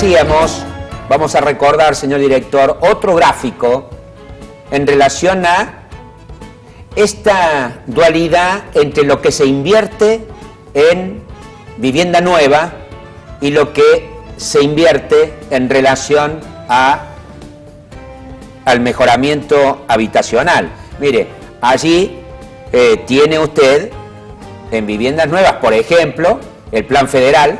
decíamos, vamos a recordar, señor director, otro gráfico en relación a esta dualidad entre lo que se invierte en vivienda nueva y lo que se invierte en relación al mejoramiento habitacional. Mire, allí tiene usted en viviendas nuevas, por ejemplo, el plan federal,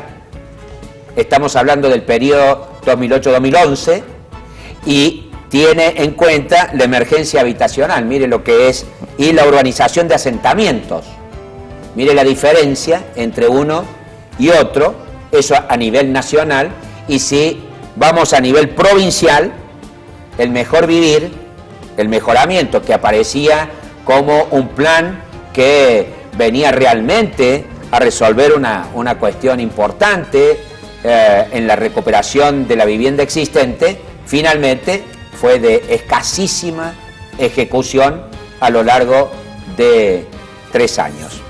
estamos hablando del periodo 2008-2011, y tiene en cuenta la emergencia habitacional, mire lo que es, y la urbanización de asentamientos. Mire la diferencia entre uno y otro, eso a nivel nacional, y si vamos a nivel provincial, el mejor vivir, el mejoramiento que aparecía como un plan que venía realmente a resolver una cuestión importante en la recuperación de la vivienda existente, finalmente fue de escasísima ejecución a lo largo de 3 años.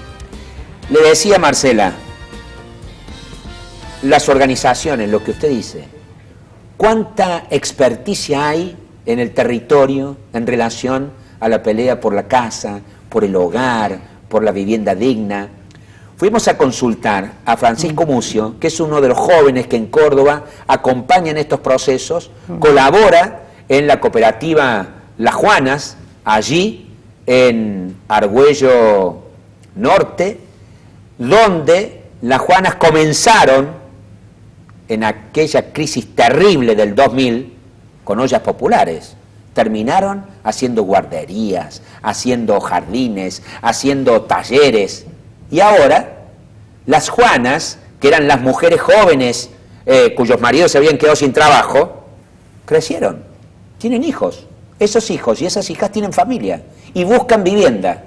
Le decía Marcela, las organizaciones, lo que usted dice, ¿cuánta experticia hay en el territorio en relación a la pelea por la casa, por el hogar, por la vivienda digna? Fuimos a consultar a Francisco Mucio, que es uno de los jóvenes que en Córdoba acompaña en estos procesos, colabora en la cooperativa Las Juanas, allí en Argüello Norte, donde Las Juanas comenzaron en aquella crisis terrible del 2000 con ollas populares. Terminaron haciendo guarderías, haciendo jardines, haciendo talleres. Y ahora, las Juanas, que eran las mujeres jóvenes cuyos maridos se habían quedado sin trabajo, crecieron, tienen hijos. Esos hijos y esas hijas tienen familia y buscan vivienda.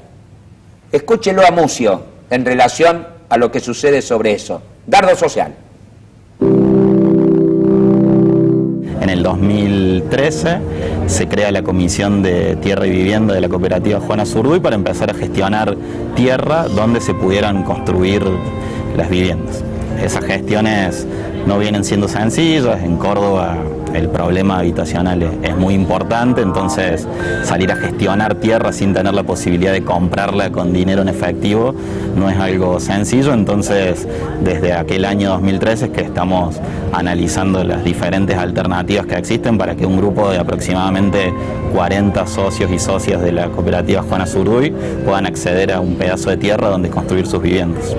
Escúchelo a Mucio en relación a lo que sucede sobre eso. Dardo social. En el 2013 se crea la Comisión de Tierra y Vivienda de la cooperativa Juana Zurduy para empezar a gestionar tierra donde se pudieran construir las viviendas. Esas gestiones no vienen siendo sencillas. En Córdoba el problema habitacional es muy importante, entonces salir a gestionar tierra sin tener la posibilidad de comprarla con dinero en efectivo no es algo sencillo. Entonces desde aquel año 2013 es que estamos analizando las diferentes alternativas que existen para que un grupo de aproximadamente 40 socios y socias de la cooperativa Juana Zurduy puedan acceder a un pedazo de tierra donde construir sus viviendas.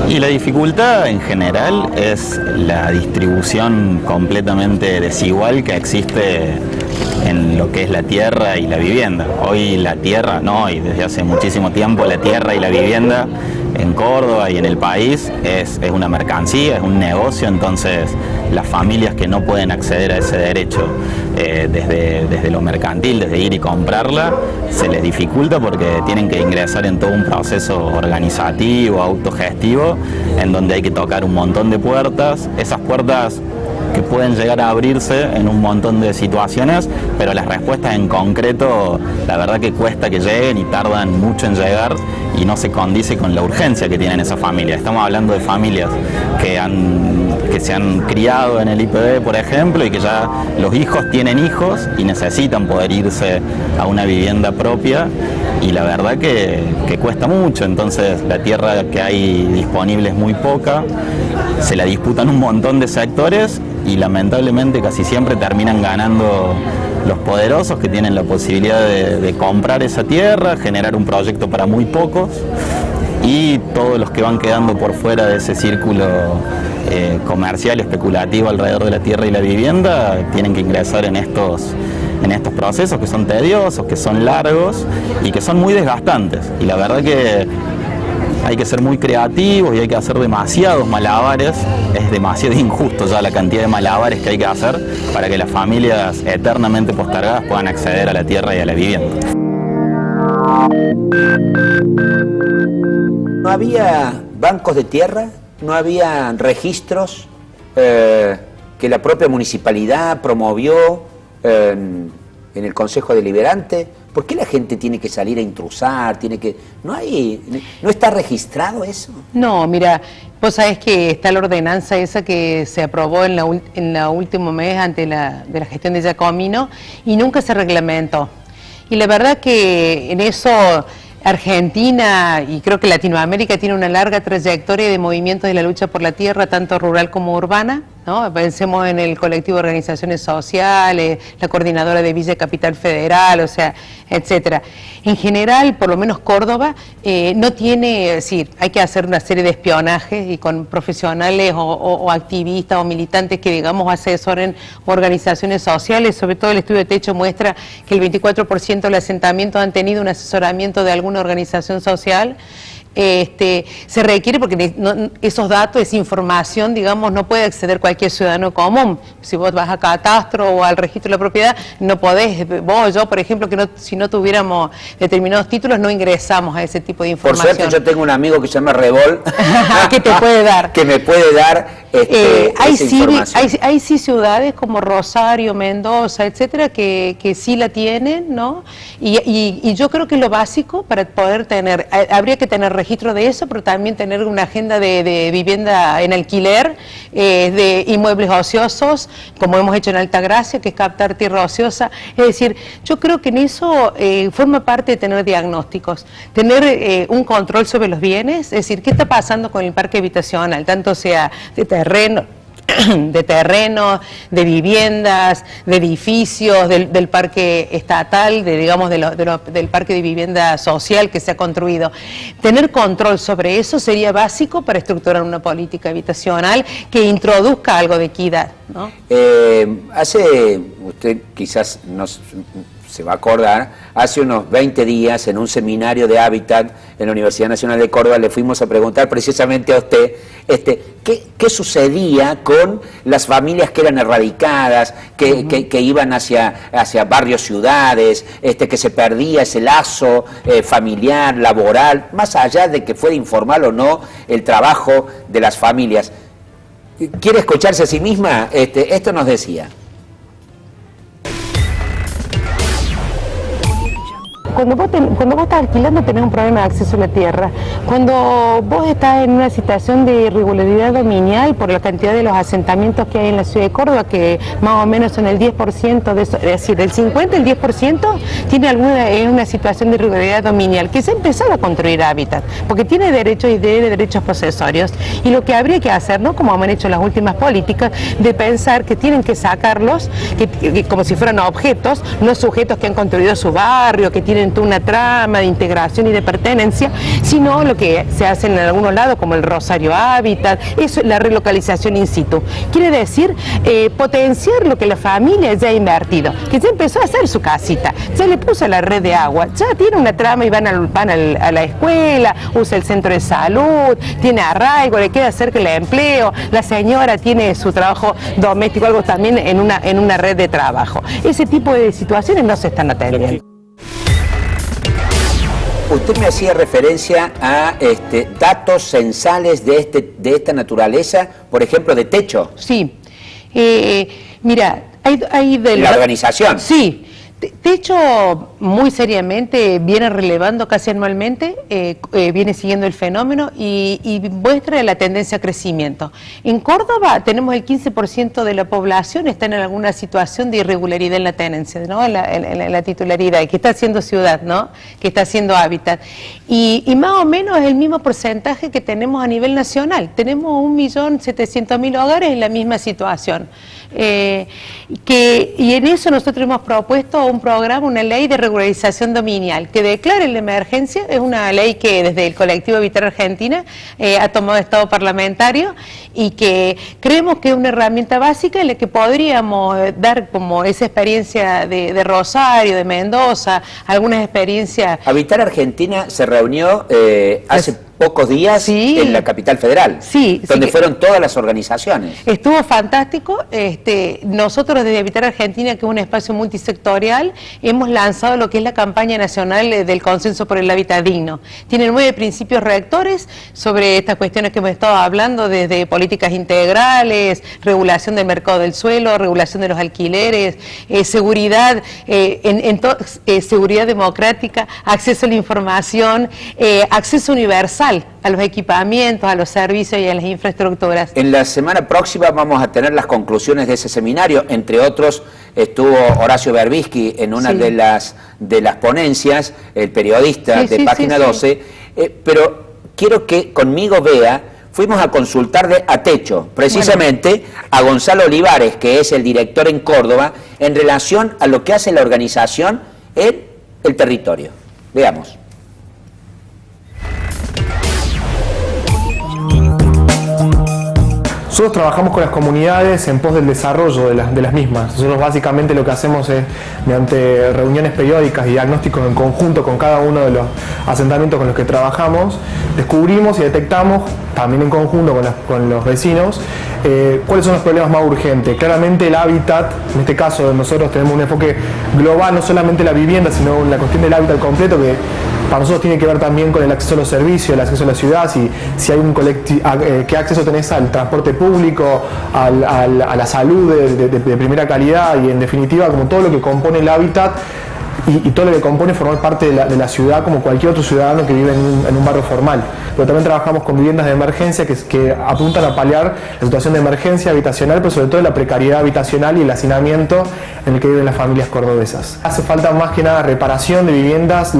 Y la dificultad en general es la distribución completamente desigual que existe en lo que es la tierra y la vivienda. Hoy la tierra, no, y desde hace muchísimo tiempo la tierra y la vivienda en Córdoba y en el país es una mercancía, es un negocio, entonces las familias que no pueden acceder a ese derecho desde lo mercantil, desde ir y comprarla, se les dificulta porque tienen que ingresar en todo un proceso organizativo, autogestivo, en donde hay que tocar un montón de puertas. Esas puertas que pueden llegar a abrirse en un montón de situaciones, pero las respuestas en concreto, la verdad que cuesta que lleguen y tardan mucho en llegar y no se condice con la urgencia que tienen esas familias. Estamos hablando de familias que se han criado en el IPB, por ejemplo, y que ya los hijos tienen hijos y necesitan poder irse a una vivienda propia, y la verdad que cuesta mucho. Entonces la tierra que hay disponible es muy poca, se la disputan un montón de sectores y lamentablemente casi siempre terminan ganando los poderosos, que tienen la posibilidad de comprar esa tierra, generar un proyecto para muy pocos, y todos los que van quedando por fuera de ese círculo comercial, especulativo alrededor de la tierra y la vivienda, tienen que ingresar en estos procesos que son tediosos, que son largos y que son muy desgastantes. Y la verdad que hay que ser muy creativos y hay que hacer demasiados malabares. Es demasiado injusto ya la cantidad de malabares que hay que hacer para que las familias eternamente postergadas puedan acceder a la tierra y a la vivienda. ¿No había bancos de tierra? ¿No había registros que la propia municipalidad promovió en el Consejo Deliberante? ¿Por qué la gente tiene que salir a intrusar? ¿No está registrado eso? No, mira, vos sabés que está la ordenanza esa que se aprobó en la último mes de la gestión de Giacomino y nunca se reglamentó. Y la verdad que en eso Argentina y creo que Latinoamérica tiene una larga trayectoria de movimientos de la lucha por la tierra, tanto rural como urbana, ¿no? Pensemos en el colectivo de organizaciones sociales, la coordinadora de Villa Capital Federal, o sea, etcétera. En general, por lo menos Córdoba, no tiene, es decir, hay que hacer una serie de espionajes y con profesionales o activistas o militantes que, digamos, asesoren organizaciones sociales. Sobre todo el estudio de techo muestra que el 24% de los asentamientos han tenido un asesoramiento de alguna organización social. Se requiere porque esos datos, esa información, digamos, no puede acceder cualquier ciudadano común. Si vos vas a catastro o al registro de la propiedad, no podés, vos, yo, por ejemplo, que si no tuviéramos determinados títulos, no ingresamos a ese tipo de información. Por suerte yo tengo un amigo que se llama Rebol, que te puede dar. Que me puede dar esa información. Hay sí ciudades como Rosario, Mendoza, etcétera, que sí la tienen, ¿no? Y yo creo que lo básico para poder tener, habría que tener registro de eso, pero también tener una agenda de vivienda en alquiler, de inmuebles ociosos, como hemos hecho en Altagracia, que es captar tierra ociosa. Es decir, yo creo que en eso forma parte de tener diagnósticos, tener un control sobre los bienes, es decir, qué está pasando con el parque habitacional, tanto sea de terreno, de viviendas, de edificios, del parque estatal, del parque de vivienda social que se ha construido. Tener control sobre eso sería básico para estructurar una política habitacional que introduzca algo de equidad, ¿no? Usted quizás se va a acordar, hace unos 20 días en un seminario de Hábitat en la Universidad Nacional de Córdoba le fuimos a preguntar precisamente a usted qué sucedía con las familias que eran erradicadas, que iban hacia barrios, ciudades, que se perdía ese lazo familiar, laboral, más allá de que fuera informal o no el trabajo de las familias. ¿Quiere escucharse a sí misma? Esto nos decía. Cuando vos estás alquilando tenés un problema de acceso a la tierra. Cuando vos estás en una situación de irregularidad dominial por la cantidad de los asentamientos que hay en la ciudad de Córdoba, que más o menos son el 10% de eso, es decir, del 50 el 10% tiene una situación de irregularidad dominial, que se ha empezado a construir hábitat, porque tiene derechos y tiene derechos posesorios. Y lo que habría que hacer, ¿no?, como han hecho las últimas políticas, de pensar que tienen que sacarlos, como si fueran objetos, no sujetos que han construido su barrio, que tienen toda una trama de integración y de pertenencia, sino lo que se hace en algunos lados, como el Rosario Hábitat, eso es la relocalización in situ. Quiere decir potenciar lo que la familia ya ha invertido, que ya empezó a hacer su casita, ya le puso la red de agua, ya tiene una trama y van a la escuela, usa el centro de salud, tiene arraigo, le queda cerca el empleo, la señora tiene su trabajo doméstico, algo también en una red de trabajo. Ese tipo de situaciones no se están atendiendo. Usted me hacía referencia a datos censales de esta naturaleza, por ejemplo, de techo. Sí. Mira, hay de la organización. Sí. Techo, muy seriamente, viene relevando casi anualmente, viene siguiendo el fenómeno y muestra la tendencia a crecimiento. En Córdoba tenemos el 15% de la población está en alguna situación de irregularidad en la tenencia, ¿no?, en la titularidad, que está haciendo ciudad, ¿no?, que está haciendo hábitat. Y más o menos es el mismo porcentaje que tenemos a nivel nacional. Tenemos 1.700.000 hogares en la misma situación. Y en eso nosotros hemos propuesto un programa, una ley de regularización dominial que declare la emergencia. Es una ley que desde el colectivo Habitar Argentina ha tomado estado parlamentario y que creemos que es una herramienta básica en la que podríamos dar como esa experiencia de Rosario, de Mendoza, algunas experiencias. Habitar Argentina se reunió hace pocos días Sí. en la capital federal, Sí, donde sí, fueron todas las organizaciones. Estuvo fantástico. Nosotros desde Habitar Argentina, que es un espacio multisectorial, hemos lanzado lo que es la campaña nacional del Consenso por el Hábitat Digno. Tiene 9 principios rectores sobre estas cuestiones que hemos estado hablando, desde políticas integrales, regulación del mercado del suelo, regulación de los alquileres, seguridad, seguridad democrática, acceso a la información, acceso universal a los equipamientos, a los servicios y a las infraestructuras. En la semana próxima vamos a tener las conclusiones de ese seminario. Entre otros, estuvo Horacio Berbisky en una Sí. de las ponencias, el periodista Sí, de sí, Página sí, sí. 12, pero quiero que conmigo vea, fuimos a consultar a techo, precisamente a Gonzalo Olivares, que es el director en Córdoba, en relación a lo que hace la organización en el territorio. Veamos. Nosotros trabajamos con las comunidades en pos del desarrollo de las mismas. Nosotros básicamente lo que hacemos es, mediante reuniones periódicas y diagnósticos en conjunto con cada uno de los asentamientos con los que trabajamos, descubrimos y detectamos, también en conjunto con los vecinos, cuáles son los problemas más urgentes. Claramente el hábitat, en este caso nosotros tenemos un enfoque global, no solamente la vivienda, sino en la cuestión del hábitat completo, que para nosotros tiene que ver también con el acceso a los servicios, el acceso a la ciudad, si hay un qué acceso tenés al transporte público, a la salud de primera calidad y en definitiva como todo lo que compone el hábitat y todo lo que compone formar parte de la ciudad como cualquier otro ciudadano que vive en un barrio formal. Pero también trabajamos con viviendas de emergencia que apuntan a paliar la situación de emergencia habitacional, pero sobre todo la precariedad habitacional y el hacinamiento en el que viven las familias cordobesas. Hace falta más que nada reparación de viviendas.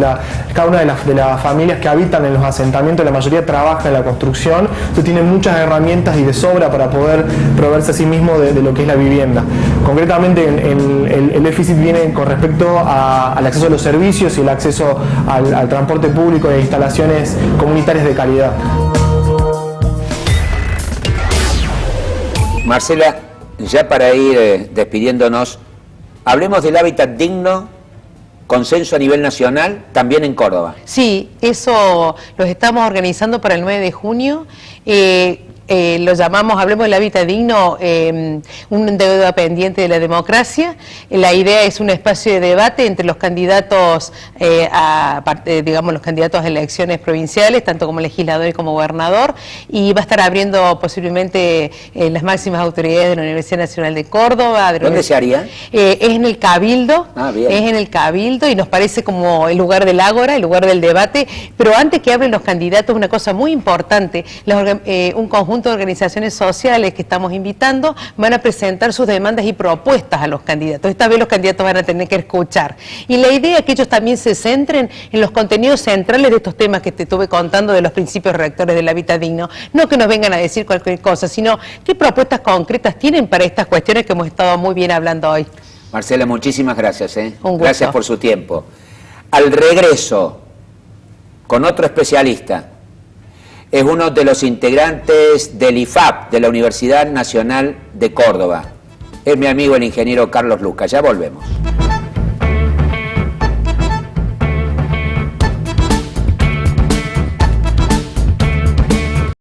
Cada una de las familias que habitan en los asentamientos, la mayoría trabaja en la construcción, entonces tienen muchas herramientas y de sobra para poder proveerse a sí mismo de lo que es la vivienda. Concretamente el déficit viene con respecto al acceso a los servicios y el acceso al transporte público e instalaciones comunitarias de calidad. Marcela, ya para ir despidiéndonos, hablemos del hábitat digno, consenso a nivel nacional, también en Córdoba. Sí, eso los estamos organizando para el 9 de junio. Lo llamamos, hablemos del hábitat digno, un deuda pendiente de la democracia. La idea es un espacio de debate entre los candidatos, digamos los candidatos a elecciones provinciales, tanto como legislador y como gobernador, y va a estar abriendo posiblemente las máximas autoridades de la Universidad Nacional de Córdoba. ¿Dónde se haría? Es en el Cabildo, bien. Es en el Cabildo y nos parece como el lugar del ágora, el lugar del debate, pero antes que hablen los candidatos, una cosa muy importante, un conjunto de organizaciones sociales que estamos invitando van a presentar sus demandas y propuestas a los candidatos. Esta vez los candidatos van a tener que escuchar. Y la idea es que ellos también se centren en los contenidos centrales de estos temas que te estuve contando de los principios rectores del hábitat digno. No que nos vengan a decir cualquier cosa, sino qué propuestas concretas tienen para estas cuestiones que hemos estado muy bien hablando hoy. Marcela, muchísimas gracias. Un gusto. Gracias por su tiempo. Al regreso, con otro especialista, es uno de los integrantes del IFAP, de la Universidad Nacional de Córdoba. Es mi amigo el ingeniero Carlos Lucas. Ya volvemos.